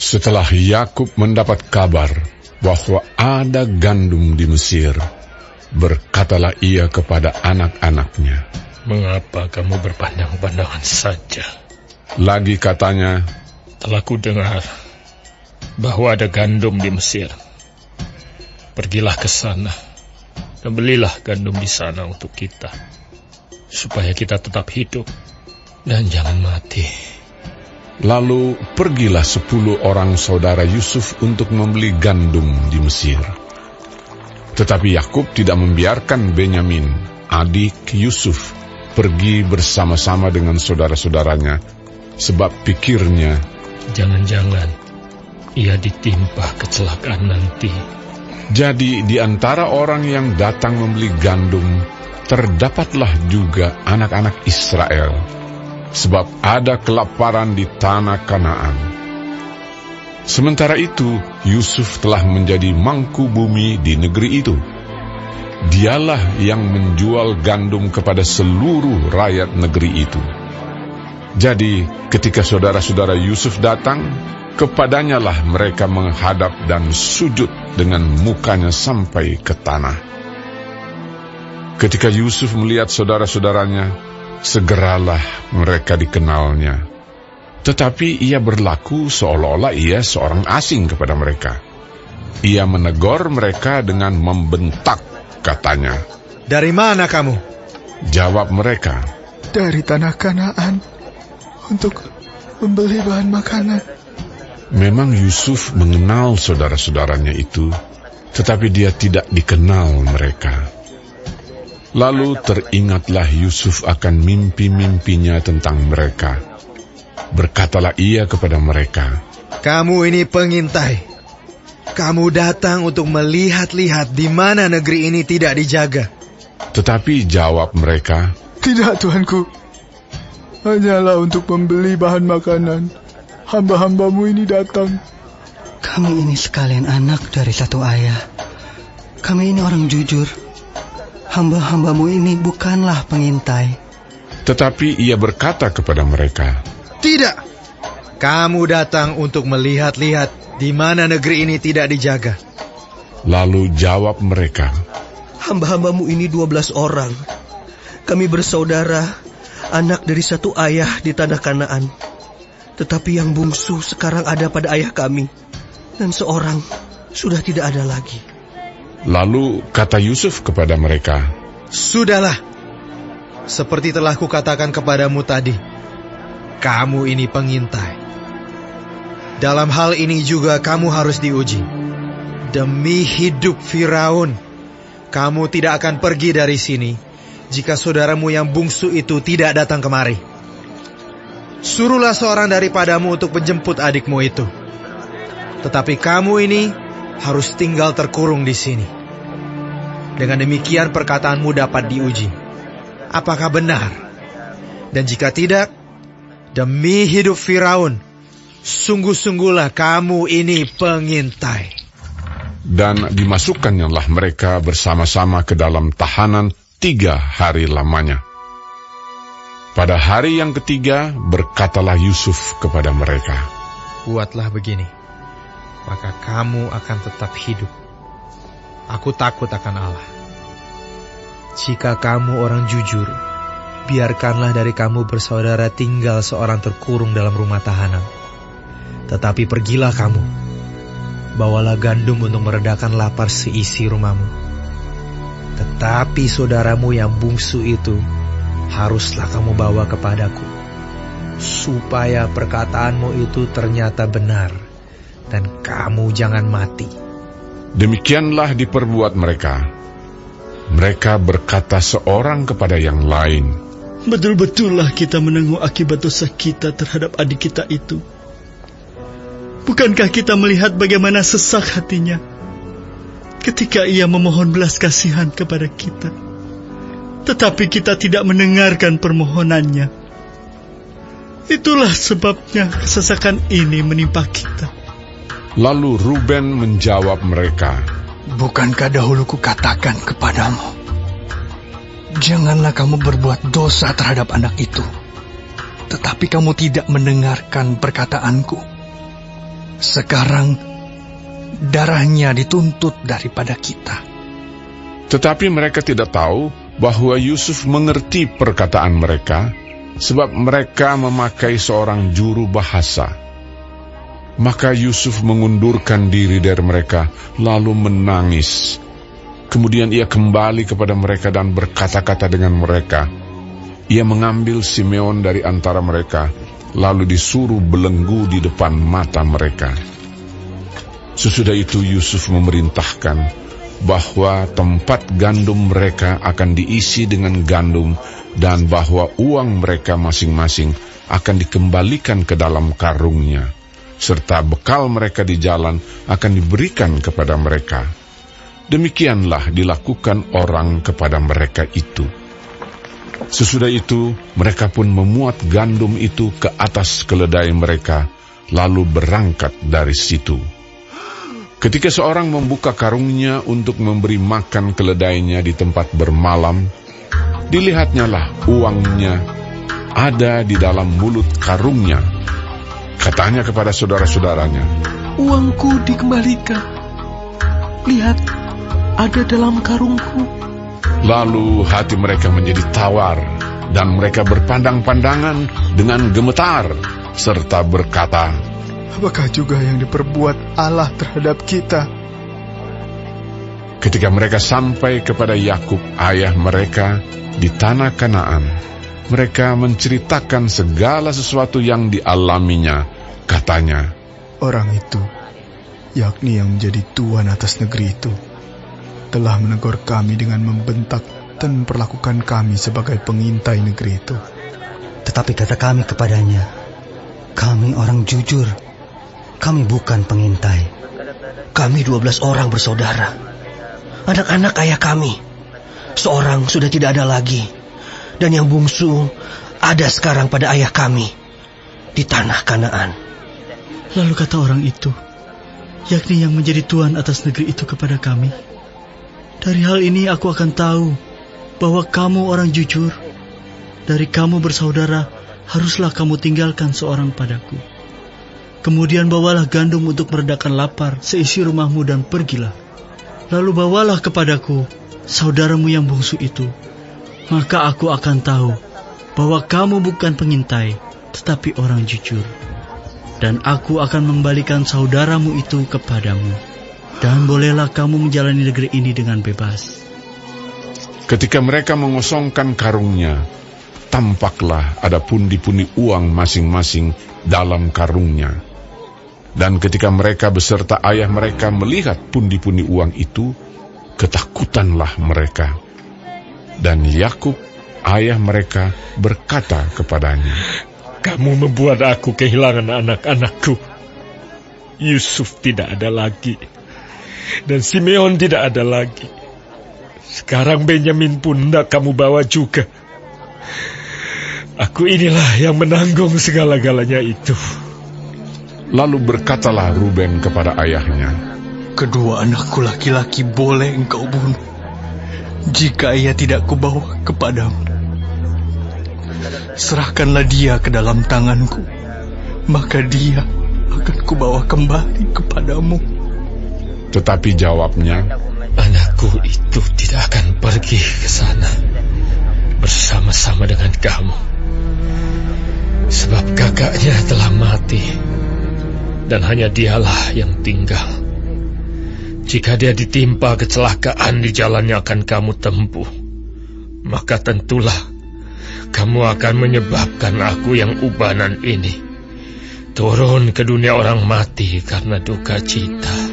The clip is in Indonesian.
Setelah Yakub mendapat kabar bahwa ada gandum di Mesir, berkatalah ia kepada anak-anaknya, "Mengapa kamu berpandang-pandangan saja?" Lagi katanya, "Telah kudengar bahwa ada gandum di Mesir. Pergilah ke sana dan belilah gandum di sana untuk kita, supaya kita tetap hidup dan jangan mati." Lalu pergilah 10 orang saudara Yusuf untuk membeli gandum di Mesir. Tetapi Yakub tidak membiarkan Benyamin, adik Yusuf, pergi bersama-sama dengan saudara-saudaranya, sebab pikirnya, jangan-jangan ia ditimpa kecelakaan nanti. Jadi di antara orang yang datang membeli gandum, terdapatlah juga anak-anak Israel, sebab ada kelaparan di tanah Kanaan. Sementara itu, Yusuf telah menjadi mangku bumi di negeri itu. Dialah yang menjual gandum kepada seluruh rakyat negeri itu. Jadi, ketika saudara-saudara Yusuf datang, kepadanya lah mereka menghadap dan sujud dengan mukanya sampai ke tanah. Ketika Yusuf melihat saudara-saudaranya, segeralah mereka dikenalnya. Tetapi ia berlaku seolah-olah ia seorang asing kepada mereka. Ia menegur mereka dengan membentak, katanya, "Dari mana kamu?" Jawab mereka, "Dari tanah Kanaan, untuk membeli bahan makanan." Memang Yusuf mengenal saudara-saudaranya itu, tetapi dia tidak dikenal mereka. Lalu teringatlah Yusuf akan mimpi-mimpinya tentang mereka. Berkatalah ia kepada mereka, "Kamu ini pengintai. Kamu datang untuk melihat-lihat di mana negeri ini tidak dijaga." Tetapi jawab mereka, "Tidak, Tuanku. Hanyalah untuk membeli bahan makanan. Hamba-hambamu ini datang." "Kami ini sekalian anak dari satu ayah. Kami ini orang jujur. Hamba-hambamu ini bukanlah pengintai." Tetapi ia berkata kepada mereka, "Tidak. Kamu datang untuk melihat-lihat di mana negeri ini tidak dijaga." Lalu jawab mereka, "Hamba-hambamu ini 12 orang. Kami bersaudara, anak dari satu ayah di tanah Kanaan. Tetapi yang bungsu sekarang ada pada ayah kami, dan seorang sudah tidak ada lagi." Lalu kata Yusuf kepada mereka, "Sudahlah, seperti telah kukatakan kepadamu tadi, kamu ini pengintai. Dalam hal ini juga kamu harus diuji. Demi hidup Firaun, kamu tidak akan pergi dari sini jika saudaramu yang bungsu itu tidak datang kemari. Suruhlah seorang daripadamu untuk menjemput adikmu itu. Tetapi kamu ini harus tinggal terkurung di sini. Dengan demikian perkataanmu dapat diuji. Apakah benar? Dan jika tidak, demi hidup Firaun, sungguh-sungguhlah kamu ini pengintai." dan dimasukkannya mereka bersama-sama ke dalam tahanan 3 hari lamanya. Pada hari yang ketiga berkatalah Yusuf kepada mereka, "Buatlah begini, maka kamu akan tetap hidup. Aku takut akan Allah. Jika kamu orang jujur, biarkanlah dari kamu bersaudara tinggal seorang terkurung dalam rumah tahanan. Tetapi pergilah kamu, bawalah gandum untuk meredakan lapar seisi rumahmu. Tetapi saudaramu yang bungsu itu haruslah kamu bawa kepadaku, supaya perkataanmu itu ternyata benar, dan kamu jangan mati." Demikianlah diperbuat mereka. Mereka berkata seorang kepada yang lain, "Betul-betullah kita menanggung akibat dosa kita terhadap adik kita itu. Bukankah kita melihat bagaimana sesak hatinya ketika ia memohon belas kasihan kepada kita? Tetapi kita tidak mendengarkan permohonannya. Itulah sebabnya kesesakan ini menimpa kita." Lalu Ruben menjawab mereka, "Bukankah dahulu kukatakan kepadamu, janganlah kamu berbuat dosa terhadap anak itu? Tetapi kamu tidak mendengarkan perkataanku. Sekarang darahnya dituntut daripada kita. Tetapi mereka tidak tahu bahwa Yusuf mengerti perkataan mereka, sebab mereka memakai seorang juru bahasa. Maka Yusuf mengundurkan diri dari mereka, lalu menangis. Kemudian ia kembali kepada mereka dan berkata-kata dengan mereka. Ia mengambil Simeon dari antara mereka, lalu disuruh belenggu di depan mata mereka. Sesudah itu Yusuf memerintahkan bahwa tempat gandum mereka akan diisi dengan gandum, dan bahwa uang mereka masing-masing akan dikembalikan ke dalam karungnya, serta bekal mereka di jalan akan diberikan kepada mereka. Demikianlah dilakukan orang kepada mereka itu. Sesudah itu mereka pun memuat gandum itu ke atas keledai mereka, lalu berangkat dari situ. Ketika seorang membuka karungnya untuk memberi makan keledainya di tempat bermalam, dilihatnyalah uangnya ada di dalam mulut karungnya. Katanya kepada saudara-saudaranya, Uangku dikembalikan. Lihat, ada dalam karungku. Lalu hati mereka menjadi tawar, dan mereka berpandang-pandangan dengan gemetar, serta berkata, Apakah juga yang diperbuat Allah terhadap kita? Ketika mereka sampai kepada Yakub, ayah mereka, di tanah Kanaan, mereka menceritakan segala sesuatu yang dialaminya. Katanya, Orang itu, yakni yang menjadi tuan atas negeri itu, telah menegur kami dengan membentak dan memperlakukan kami sebagai pengintai negeri itu. Tetapi kata kami kepadanya, kami orang jujur, kami bukan pengintai. Kami 12 orang bersaudara. Anak-anak ayah kami, seorang sudah tidak ada lagi, dan yang bungsu ada sekarang pada ayah kami di tanah Kanaan. Lalu kata orang itu, yakni yang menjadi tuan atas negeri itu kepada kami, dari hal ini aku akan tahu bahwa kamu orang jujur. Dari kamu bersaudara, haruslah kamu tinggalkan seorang padaku. Kemudian bawalah gandum untuk meredakan lapar seisi rumahmu dan pergilah. Lalu bawalah kepadaku saudaramu yang bungsu itu. Maka aku akan tahu bahwa kamu bukan pengintai, tetapi orang jujur. Dan aku akan membalikan saudaramu itu kepadamu. Dan bolehlah kamu menjalani negeri ini dengan bebas. ketika mereka mengosongkan karungnya, tampaklah ada pundi-pundi uang masing-masing dalam karungnya. Dan ketika mereka beserta ayah mereka melihat pundi-pundi uang itu, ketakutanlah mereka. Dan Yakub, ayah mereka, berkata kepadanya, "Kamu membuat aku kehilangan anak-anakku. Yusuf tidak ada lagi, dan Simeon tidak ada lagi. Sekarang Benyamin pun hendak kamu bawa juga. Aku inilah yang menanggung segala-galanya itu." Lalu berkatalah Ruben kepada ayahnya, "Kedua anakku laki-laki boleh engkau bunuh, jika ia tidak kubawa kepadamu. Serahkanlah dia ke dalam tanganku, maka dia akan kubawa kembali kepadamu." Tetapi jawabnya, "Anakku itu tidak akan pergi ke sana bersama-sama dengan kamu, sebab kakaknya telah mati, dan hanya dialah yang tinggal. Jika dia ditimpa kecelakaan di jalan yang akan kamu tempuh, maka tentulah kamu akan menyebabkan aku yang ubanan ini turun ke dunia orang mati karena duka cita."